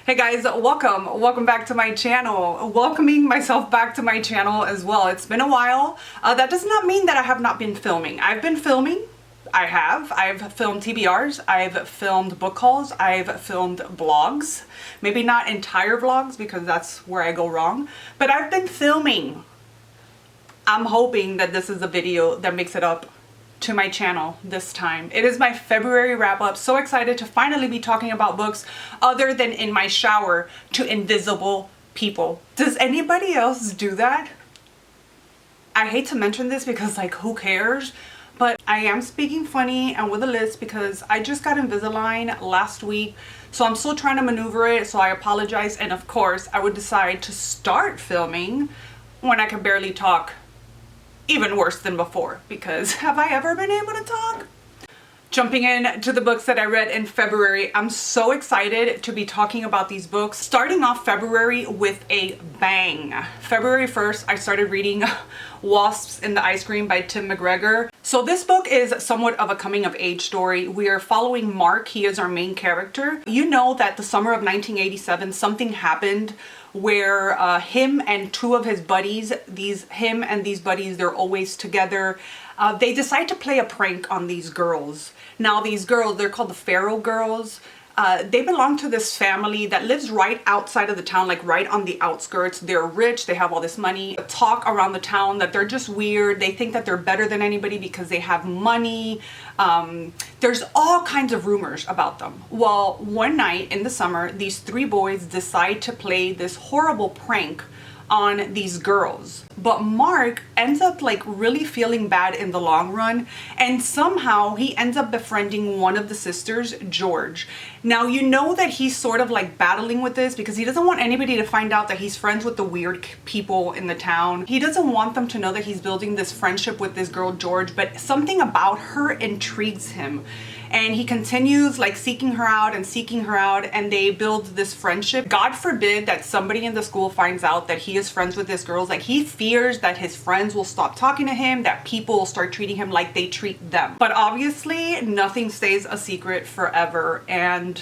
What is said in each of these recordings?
Hey guys, welcome back to my channel. Welcoming myself back to my channel as well. It's been a while. That does not mean that I have not been filming. I've been filming. I've filmed TBRs, I've filmed book hauls, I've filmed vlogs. Maybe not entire vlogs because that's where I go wrong, but I've been filming. I'm hoping that this is a video that makes it up to my channel this time. It is my February wrap up. So excited to finally be talking about books other than in my shower to invisible people. Does anybody else do that? I hate to mention this because like who cares? But I am speaking funny and with a list because I just got Invisalign last week. So I'm still trying to maneuver it. So I apologize. And of course I would decide to start filming when I can barely talk. Even worse than before, because have I ever been able to talk? Jumping in to the books that I read in February, I'm so excited to be talking about these books. Starting off February with a bang. February 1st, I started reading Wasps in the Ice Cream by Tim McGregor. So this book is somewhat of a coming of age story. We are following Mark. He is our main character. You know that the summer of 1987, something happened where him and two of his buddies, these buddies, they're always together. They decide to play a prank on these girls. Now these girls, they're called the Pharaoh girls. They belong to this family that lives right outside of the town, like right on the outskirts. They're rich, they have all this money. Talk around the town that they're just weird. They think that they're better than anybody because they have money. There's all kinds of rumors about them. Well, one night in the summer, these three boys decide to play this horrible prank on these girls. But Mark ends up like really feeling bad in the long run, and somehow he ends up befriending one of the sisters, George. Now you know that he's sort of like battling with this because he doesn't want anybody to find out that he's friends with the weird people in the town. He doesn't want them to know that he's building this friendship with this girl, George, but something about her intrigues him. And he continues like seeking her out, and they build this friendship. God forbid that somebody in the school finds out that he is friends with this girl. Like he fears that his friends will stop talking to him, that people will start treating him like they treat them. But obviously nothing stays a secret forever, and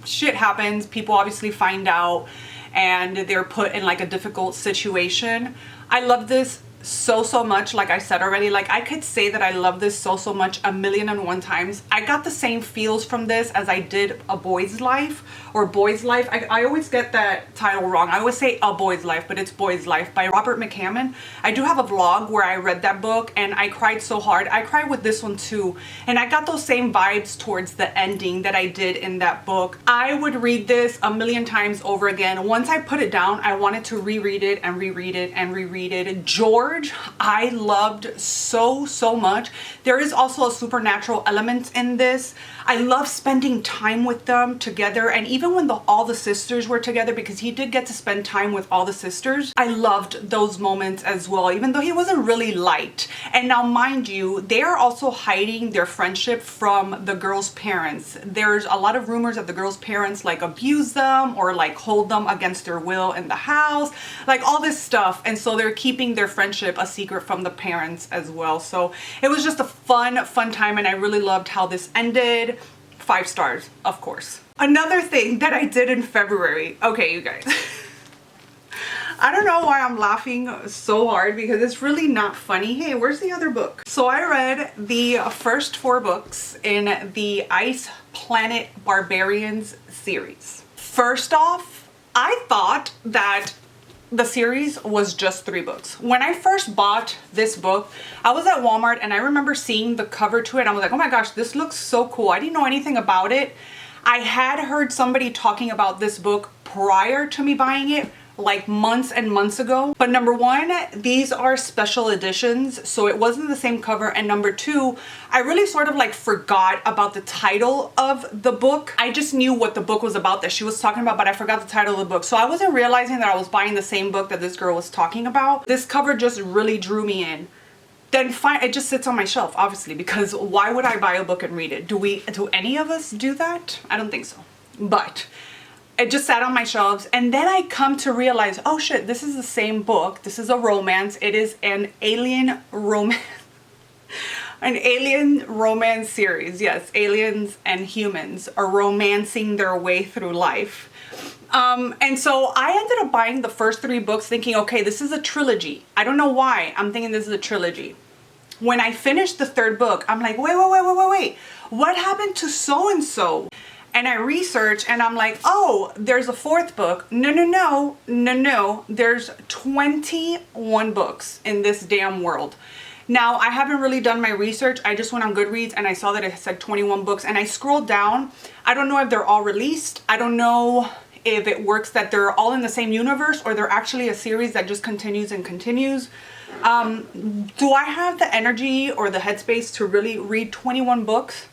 shit happens. People obviously find out and they're put in like a difficult situation. I love this so much. Like I said already, like I could say that I love this so much 1,000,001 times. I got the same feels from this as I did A Boy's Life or Boy's Life. I always get that title wrong. I always say A Boy's Life, but it's Boy's Life by Robert McCammon. I do have a vlog where I read that book and I cried so hard. I cried with this one too, and I got those same vibes towards the ending that I did in that book. I would read this 1,000,000 times over again. Once I put it down, I wanted to reread it and reread it and reread it. George, I loved so much. There is also a supernatural element in this. I love spending time with them together, and even when all the sisters were together, because he did get to spend time with all the sisters, I loved those moments as well, even though he wasn't really liked. And now mind you, they are also hiding their friendship from the girls' parents. There's a lot of rumors that the girls' parents like abuse them or like hold them against their will in the house, like all this stuff. And so they're keeping their friendship a secret from the parents as well. So it was just a fun time, and I really loved how this ended. 5 stars, of course. Another thing that I did in February. Okay, you guys. I don't know why I'm laughing so hard because it's really not funny. Hey, where's the other book? So I read the first 4 books in the Planet Barbarians series. First off, I thought that the series was just 3 books. When I first bought this book, I was at Walmart and I remember seeing the cover to it and I was like, oh my gosh, this looks so cool. I didn't know anything about it. I had heard somebody talking about this book prior to me buying it, like months and months ago. But number 1, these are special editions, so it wasn't the same cover. And number 2, I really sort of like forgot about the title of the book. I just knew what the book was about that she was talking about, but I forgot the title of the book. So I wasn't realizing that I was buying the same book that this girl was talking about. This cover just really drew me in. Then fine, it just sits on my shelf, obviously, because why would I buy a book and read it? Do any of us do that? I don't think so. But it just sat on my shelves, and then I come to realize, oh shit, this is the same book. This is a romance. It is an alien romance. An alien romance series. Yes, aliens and humans are romancing their way through life. And so I ended up buying the first 3 books thinking, okay, this is a trilogy. I don't know why I'm thinking this is a trilogy. When I finished the 3rd book, I'm like, wait. What happened to so-and-so? And I research and I'm like, oh, there's a 4th book. No. There's 21 books in this damn world. Now, I haven't really done my research. I just went on Goodreads and I saw that it said 21 books and I scrolled down. I don't know if they're all released. I don't know if it works that they're all in the same universe or they're actually a series that just continues and continues. Do I have the energy or the headspace to really read 21 books?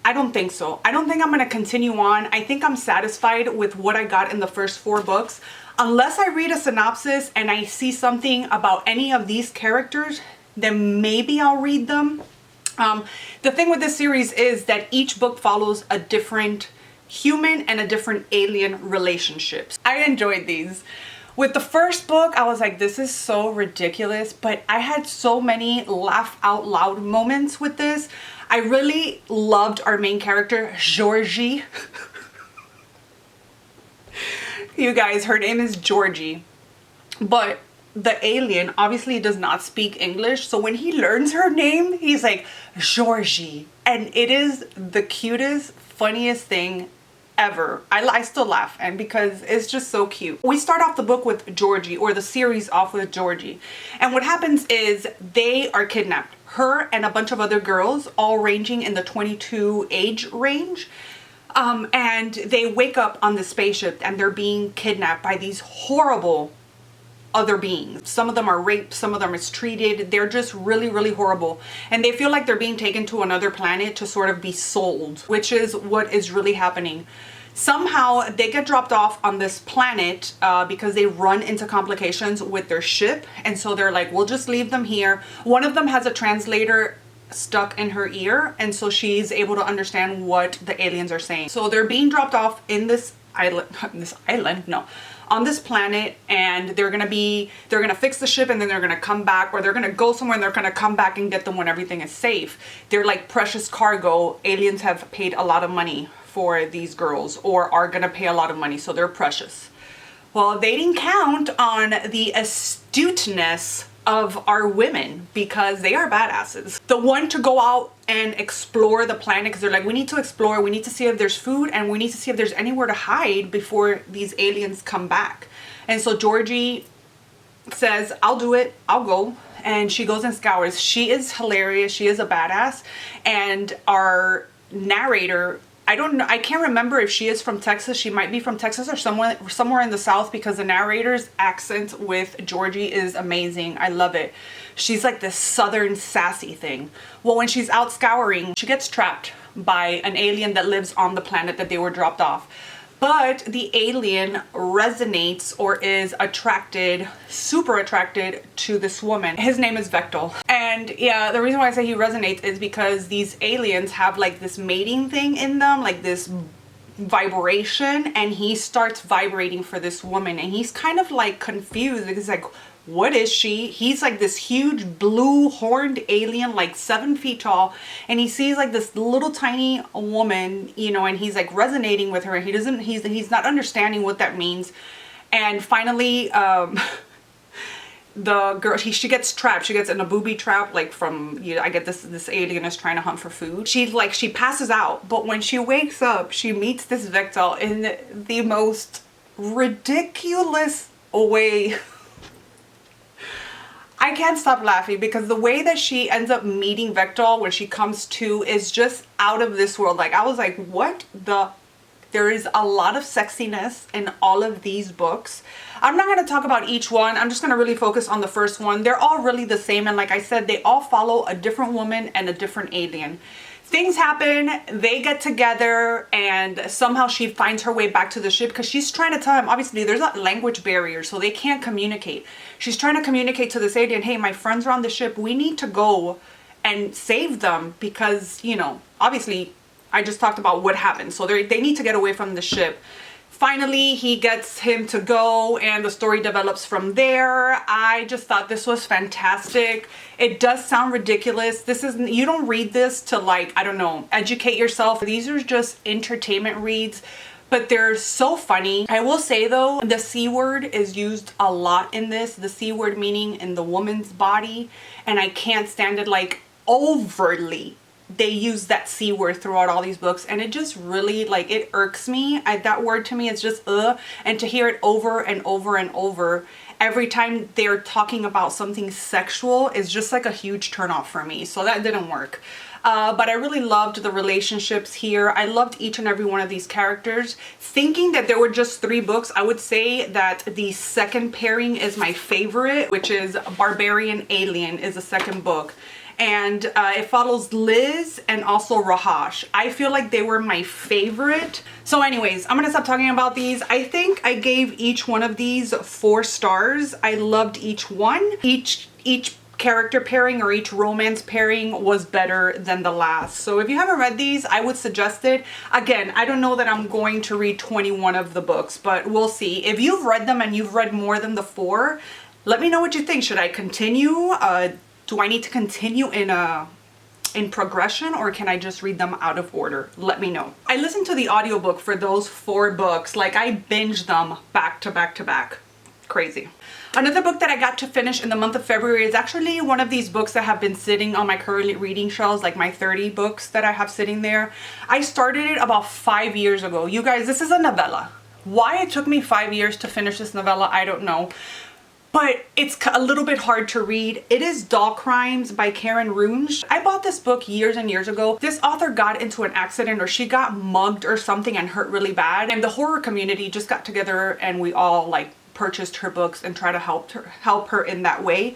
I don't think so. I don't think I'm going to continue on. I think I'm satisfied with what I got in the first 4 books. Unless I read a synopsis and I see something about any of these characters, then maybe I'll read them. The thing with this series is that each book follows a different human and a different alien relationships. I enjoyed these. With the first book, I was like, this is so ridiculous, but I had so many laugh out loud moments with this. I really loved our main character, Georgie. You guys, her name is Georgie, but the alien obviously does not speak English. So when he learns her name, he's like, Georgie. And it is the cutest, funniest thing ever. I still laugh, and because it's just so cute. We start off the book with Georgie, or the series off with Georgie. And what happens is they are kidnapped. Her and a bunch of other girls, all ranging in the 22 age range. And they wake up on the spaceship and they're being kidnapped by these horrible other beings. Some of them are raped, some of them mistreated. They're just really, really horrible. And they feel like they're being taken to another planet to sort of be sold, which is what is really happening. Somehow they get dropped off on this planet because they run into complications with their ship. And so they're like, we'll just leave them here. One of them has a translator stuck in her ear, and so she's able to understand what the aliens are saying. So they're being dropped off in this on this planet, and they're gonna fix the ship, and then they're gonna come back, or they're gonna go somewhere and they're gonna come back and get them when everything is safe. They're like precious cargo. Aliens have paid a lot of money for these girls, or are gonna pay a lot of money, so they're precious. Well, they didn't count on the astuteness of our women, because they are badasses. The one to go out and explore the planet, because they're like, we need to explore, we need to see if there's food, and we need to see if there's anywhere to hide before these aliens come back. And so Georgie says, I'll do it, I'll go. And she goes and scours. She is hilarious. She is a badass. And our narrator, I don't know, I can't remember if she is from Texas. She might be from Texas or somewhere in the South, because the narrator's accent with Georgie is amazing. I love it. She's like this southern sassy thing. Well, when she's out scouring, she gets trapped by an alien that lives on the planet that they were dropped off. But the alien resonates, or is attracted, super attracted to this woman. His name is Vectel. And yeah, the reason why I say he resonates is because these aliens have like this mating thing in them, like this vibration, and he starts vibrating for this woman, and he's kind of like confused because like, what is she? He's like this huge blue horned alien, like 7 feet tall, and he sees like this little tiny woman, you know, and he's like resonating with her, and he's not understanding what that means. And finally, the girl, she gets trapped. She gets in a booby trap, like from, you know, I get this alien is trying to hunt for food. She passes out, but when she wakes up, she meets this Vectel in the most ridiculous way. I can't stop laughing because the way that she ends up meeting Vectel when she comes to is just out of this world. Like, I was like, what the? There is a lot of sexiness in all of these books. I'm not going to talk about each one. I'm just going to really focus on the first one. They're all really the same. And like I said, they all follow a different woman and a different alien. Things happen, they get together, and somehow she finds her way back to the ship because she's trying to tell him, obviously there's a language barrier, so they can't communicate. She's trying to communicate to this alien, hey, my friends are on the ship, we need to go and save them because, you know, obviously I just talked about what happened, so they need to get away from the ship. Finally, he gets him to go, and the story develops from there. I just thought this was fantastic. It does sound ridiculous. You don't read this to, like, I don't know, educate yourself. These are just entertainment reads. but they're so funny. I will say though, the C word is used a lot in this, the C word meaning in the woman's body, and I can't stand it. Like overtly they use that C word throughout all these books, and it just really, like, it irks me. That word to me is just and to hear it over and over and over every time they're talking about something sexual is just like a huge turnoff for me, so that didn't work. But I really loved the relationships here. I loved each and every one of these characters. Thinking that there were just 3 books, I would say that the second pairing is my favorite, which is Barbarian Alien is the second book. And it follows Liz and also Rahash. I feel like they were my favorite. So anyways, I'm gonna stop talking about these. I think I gave each one of these 4 stars. I loved each one. Each character pairing or each romance pairing was better than the last. So if you haven't read these, I would suggest it. Again, I don't know that I'm going to read 21 of the books, but we'll see. If you've read them and you've read more than the 4, let me know what you think. Should I continue? Do I need to continue in progression, or can I just read them out of order? Let me know. I listened to the audiobook for those 4 books. Like, I binged them back to back to back. Crazy. Another book that I got to finish in the month of February is actually one of these books that have been sitting on my currently reading shelves, like my 30 books that I have sitting there. I started it about 5 years ago. You guys, this is a novella. Why it took me 5 years to finish this novella, I don't know. But it's a little bit hard to read. It is Doll Crimes by Karen Runge. I bought this book years and years ago. This author got into an accident, or she got mugged or something and hurt really bad. And the horror community just got together and we all like purchased her books and try to help her in that way.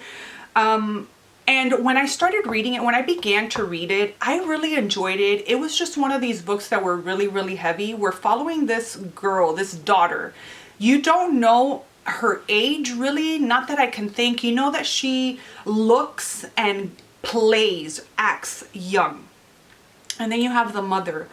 And when I started reading it, when I began to read it, I really enjoyed it. It was just one of these books that were really, really heavy. We're following this girl, this daughter. You don't know her age really, not that I can think. You know that she looks and acts young. And then you have the mother.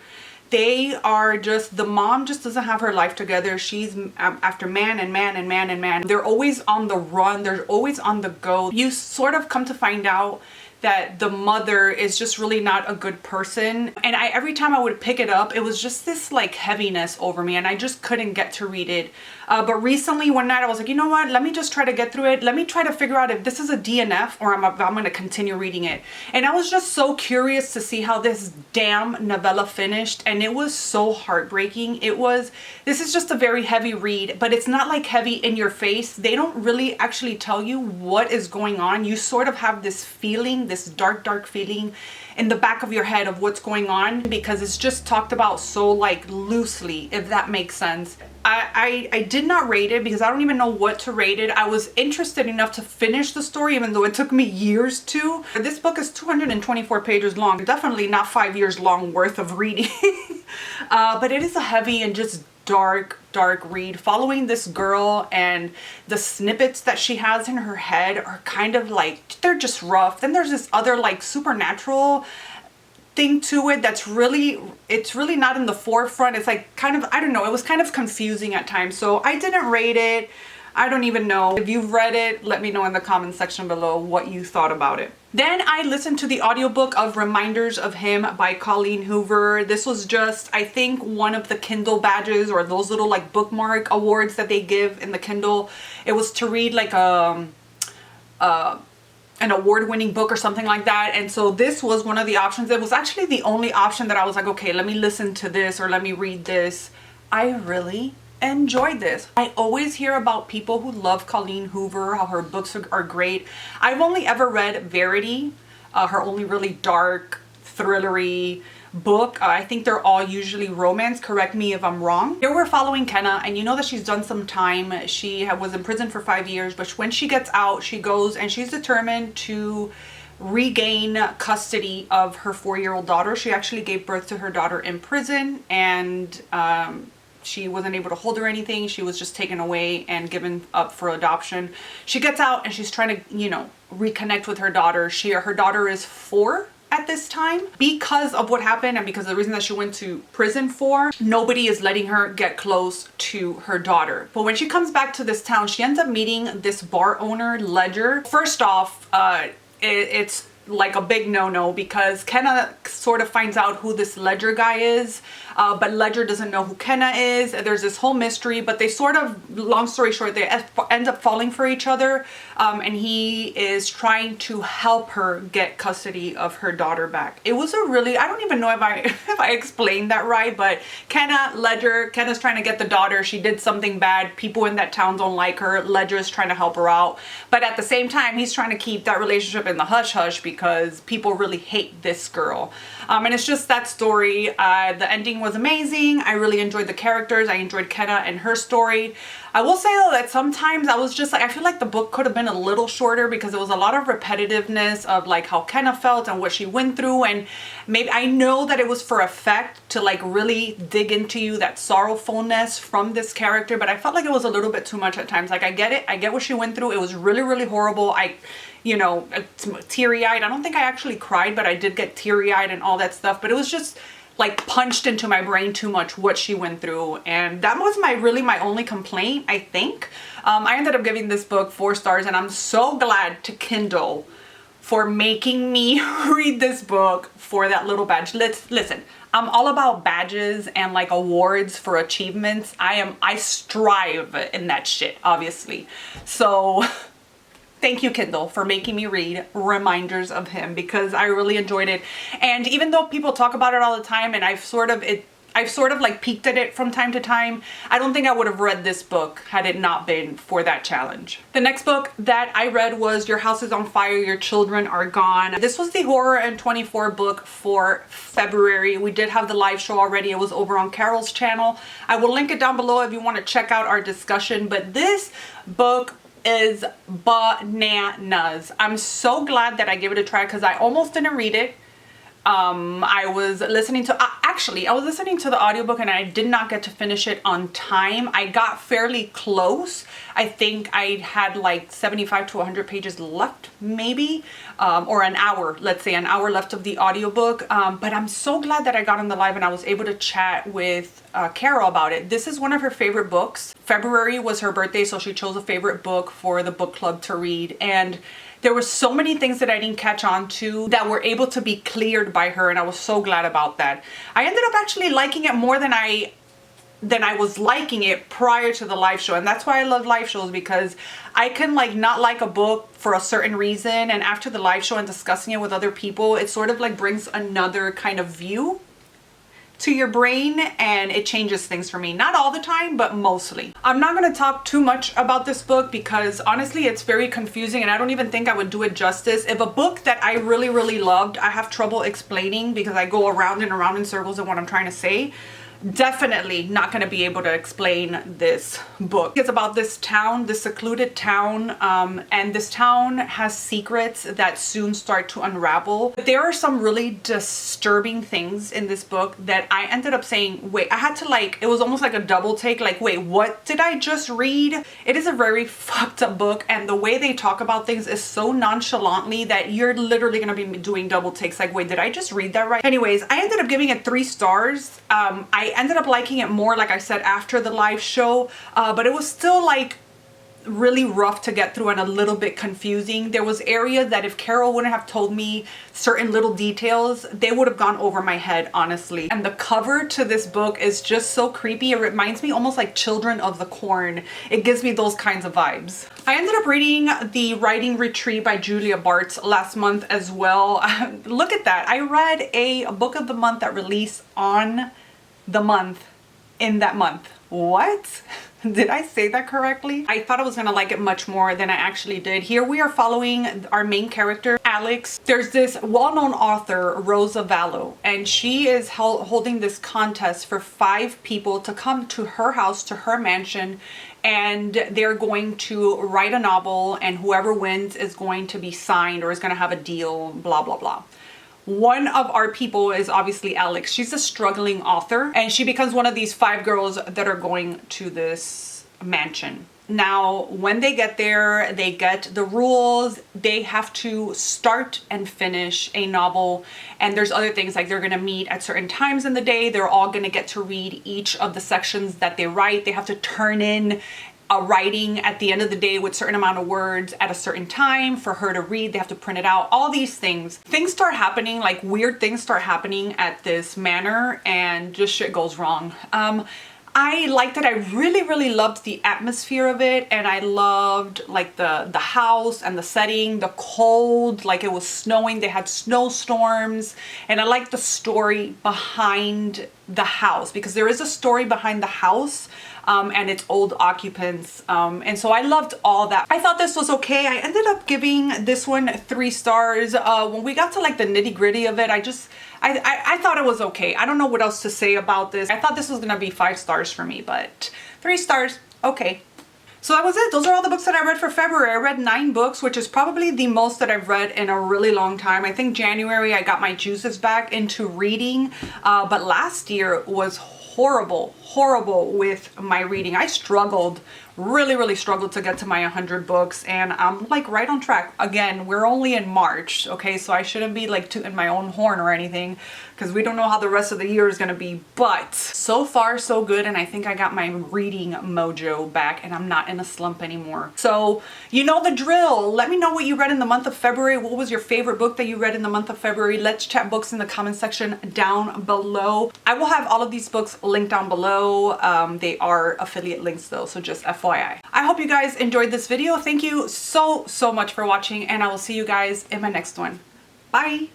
They are just, the mom just doesn't have her life together. She's after man and man and man and man. They're always on the run. They're always on the go. You sort of come to find out that the mother is just really not a good person. And every time I would pick it up, it was just this like heaviness over me, and I just couldn't get to read it. But recently one night I was like, you know what, let me just try to get through it. Let me try to figure out if this is a DNF or I'm gonna continue reading it. And I was just so curious to see how this damn novella finished, and it was so heartbreaking. This is just a very heavy read, but it's not like heavy in your face. They don't really actually tell you what is going on. You sort of have this feeling, this dark feeling in the back of your head of what's going on, because it's just talked about so like loosely, if that makes sense. I did not rate it because I don't even know what to rate it. I was interested enough to finish the story even though it took me years to. This book is 224 pages long. Definitely not 5 years long worth of reading. But it is a heavy and just dark read, following this girl, and the snippets that she has in her head are kind of like, they're just rough. Then there's this other like supernatural thing to it that's really, it's really not in the forefront. It's like kind of, I don't know, it was kind of confusing at times. So I didn't rate it. I don't even know. If you've read it, let me know in the comment section below what you thought about it. Then I listened to the audiobook of Reminders of Him by Colleen Hoover. This was just, I think, one of the Kindle badges, or those little like bookmark awards that they give in the Kindle. It was to read like an award-winning book or something like that. And so this was one of the options. It was actually the only option that I was like, okay, let me listen to this or let me read this. I really enjoyed this. I always hear about people who love Colleen Hoover, how her books are great. I've only ever read Verity, her only really dark, thrillery book. I think they're all usually romance. Correct me if I'm wrong. Here we're following Kenna, and you know that she's done some time. She was in prison for 5 years, but when she gets out, she goes and she's determined to regain custody of her 4-year-old daughter. She actually gave birth to her daughter in prison, and she wasn't able to hold her or anything. She was just taken away and given up for adoption. She gets out and she's trying to, you know, reconnect with her daughter. Her daughter is 4 at this time. Because of what happened and because of the reason that she went to prison for, nobody is letting her get close to her daughter. But when she comes back to this town, she ends up meeting this bar owner, Ledger. First off, it's like a big no-no, because Kenna sort of finds out who this Ledger guy is, but Ledger doesn't know who Kenna is. There's this whole mystery, but they sort of, long story short, they end up falling for each other, and he is trying to help her get custody of her daughter back. It was a really, I don't even know if I explained that right, but Kenna's trying to get the daughter. She did something bad. People in that town don't like her. Ledger is trying to help her out, but at the same time, he's trying to keep that relationship in the hush hush because people really hate this girl. And it's just that story. The ending was amazing. I really enjoyed the characters. I enjoyed Kenna and her story. I will say though that sometimes I was just like, I feel like the book could have been a little shorter because there was a lot of repetitiveness of like how Kenna felt and what she went through, and maybe I know that it was for effect to like really dig into you, that sorrowfulness from this character, but I felt like it was a little bit too much at times. Like I get it, I get what she went through. It was really, really horrible. You know, teary-eyed. I don't think I actually cried, but I did get teary-eyed and all that stuff, but it was just like punched into my brain too much what she went through, and that was really my only complaint, I think. I ended up giving this book 4 stars, and I'm so glad to Kindle for making me read this book for that little badge. Listen, I'm all about badges and like awards for achievements. I strive in that shit, obviously. So thank you, Kindle, for making me read Reminders of Him, because I really enjoyed it. And even though people talk about it all the time, and I've sort of like peeked at it from time to time, I don't think I would have read this book had it not been for that challenge. The next book that I read was Your House is on Fire, Your Children Are Gone. This was the Horror and 24 book for February. We did have the live show already. It was over on Carol's channel. I will link it down below if you want to check out our discussion, but this book is bananas. I'm so glad that I gave it a try because I almost didn't read it. I was listening to I was listening to the audiobook and I did not get to finish it on time. I got fairly close. I think I had like 75 to 100 pages left, maybe, or an hour, let's say an hour left of the audiobook. But I'm so glad that I got on the live and I was able to chat with Carol about it. This is one of her favorite books. February was her birthday, so she chose a favorite book for the book club to read, and there were so many things that I didn't catch on to that were able to be cleared by her, and I was so glad about that. I ended up actually liking it more than I was liking it prior to the live show, and that's why I love live shows, because I can like not like a book for a certain reason, and after the live show and discussing it with other people, it sort of like brings another kind of view to your brain, and it changes things for me. Not all the time, but mostly. I'm not going to talk too much about this book because honestly it's very confusing, and I don't even think I would do it justice. If a book that I really, really loved, I have trouble explaining because I go around and around in circles in what I'm trying to say, definitely not going to be able to explain this book. It's about this town, this secluded town, and this town has secrets that soon start to unravel. There are some really disturbing things in this book that I ended up saying, wait, I had to like, it was almost like a double take, like, wait, what did I just read? It is a very fucked up book, and the way they talk about things is so nonchalantly that you're literally going to be doing double takes, like, wait, did I just read that right? Anyways, I ended up giving it 3 stars. I ended up liking it more, like I said, after the live show, but it was still like really rough to get through and a little bit confusing. There was areas that if Carol wouldn't have told me certain little details, they would have gone over my head, honestly. And the cover to this book is just so creepy. It reminds me almost like Children of the Corn. It gives me those kinds of vibes. I ended up reading The Writing Retreat by Julia Bartz last month as well. Look at that. I read a book of the month that released on the month in that month. What? Did I say that correctly? I thought I was gonna like it much more than I actually did. Here we are following our main character, Alex. There's this well-known author, Rosa Vallow, and she is holding this contest for 5 people to come to her house, to her mansion, and they're going to write a novel, and whoever wins is going to be signed or is gonna have a deal, blah, blah, blah. One of our people is obviously Alex. She's a struggling author, and she becomes one of these 5 girls that are going to this mansion. Now, when they get there, they get the rules. They have to start and finish a novel, and there's other things like they're gonna meet at certain times in the day. They're all gonna get to read each of the sections that they write. They have to turn in writing at the end of the day with certain amount of words at a certain time for her to read. They have to print it out. All these things start happening, like weird things start happening at this manor, and just shit goes wrong. I liked it. I really loved the atmosphere of it, and I loved like the house and the setting, the cold, like it was snowing, they had snowstorms, and I liked the story behind the house, because there is a story behind the house and its old occupants, and so I loved all that. I thought this was okay. I ended up giving this one 3 stars. When we got to like the nitty-gritty of it, I thought it was okay. I don't know what else to say about this. I thought this was gonna be 5 stars for me, but 3 stars, okay. So that was it. Those are all the books that I read for February. I read 9 books, which is probably the most that I've read in a really long time. I think January I got my juices back into reading, but last year was horrible with my reading. I struggled, really struggled to get to my 100 books, and I'm like right on track. Again, we're only in March, okay, so I shouldn't be like tooting my own horn or anything, because we don't know how the rest of the year is gonna be, but so far so good, and I think I got my reading mojo back and I'm not in a slump anymore. So you know the drill. Let me know what you read in the month of February. What was your favorite book that you read in the month of February? Let's chat books in the comment section down below. I will have all of these books linked down below. They are affiliate links though, so just FYI. I hope you guys enjoyed this video. Thank you so much for watching, and I will see you guys in my next one. Bye!